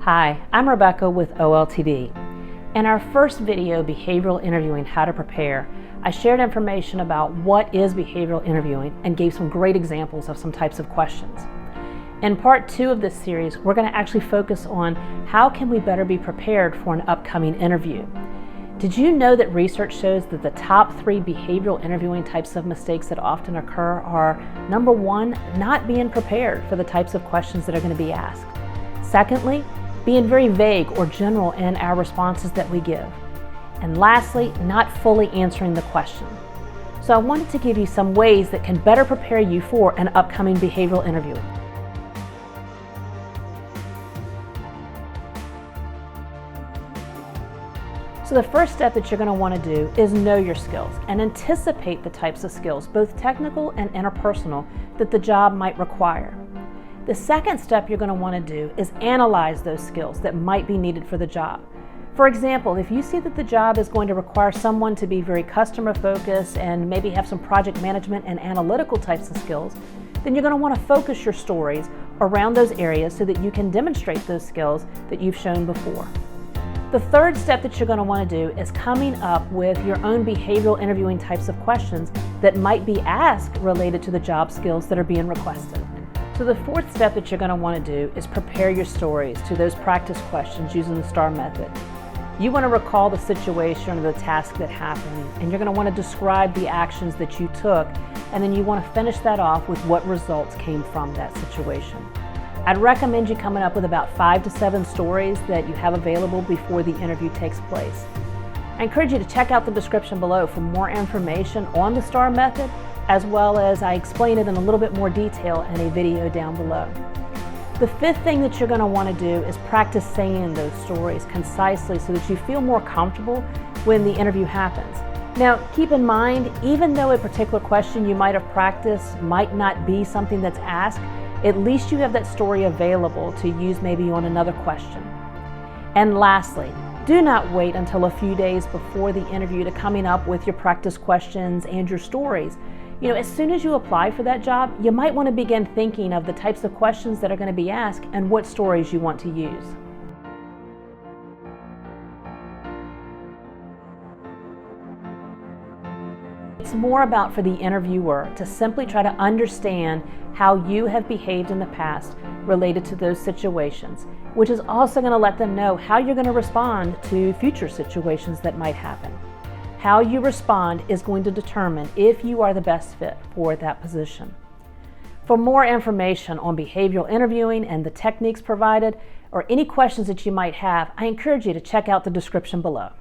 Hi, I'm Rebecca with OLTD. In our first video, Behavioral Interviewing, How to Prepare, I shared information about what is behavioral interviewing and gave some great examples of some types of questions. In part 2 of this series, we're going to actually focus on how can we better be prepared for an upcoming interview. Did you know that research shows that the top 3 behavioral interviewing types of mistakes that often occur are, number 1, not being prepared for the types of questions that are going to be asked. Secondly, being very vague or general in our responses that we give. And lastly, not fully answering the question. So I wanted to give you some ways that can better prepare you for an upcoming behavioral interview. So the first step that you're going to want to do is know your skills and anticipate the types of skills, both technical and interpersonal, that the job might require. The second step you're going to want to do is analyze those skills that might be needed for the job. For example, if you see that the job is going to require someone to be very customer focused and maybe have some project management and analytical types of skills, then you're going to want to focus your stories around those areas so that you can demonstrate those skills that you've shown before. The third step that you're going to want to do is coming up with your own behavioral interviewing types of questions that might be asked related to the job skills that are being requested. So the fourth step that you're going to want to do is prepare your stories to those practice questions using the STAR method. You want to recall the situation or the task that happened, and you're going to want to describe the actions that you took, and then you want to finish that off with what results came from that situation. I'd recommend you coming up with about 5 to 7 stories that you have available before the interview takes place. I encourage you to check out the description below for more information on the STAR method, as well as I explain it in a little bit more detail in a video down below. The fifth thing that you're going to want to do is practice saying those stories concisely so that you feel more comfortable when the interview happens. Now, keep in mind, even though a particular question you might have practiced might not be something that's asked, at least you have that story available to use maybe on another question. And lastly, do not wait until a few days before the interview to coming up with your practice questions and your stories. As soon as you apply for that job, you might want to begin thinking of the types of questions that are going to be asked and what stories you want to use. It's more about for the interviewer to simply try to understand how you have behaved in the past related to those situations, which is also going to let them know how you're going to respond to future situations that might happen. How you respond is going to determine if you are the best fit for that position. For more information on behavioral interviewing and the techniques provided, or any questions that you might have, I encourage you to check out the description below.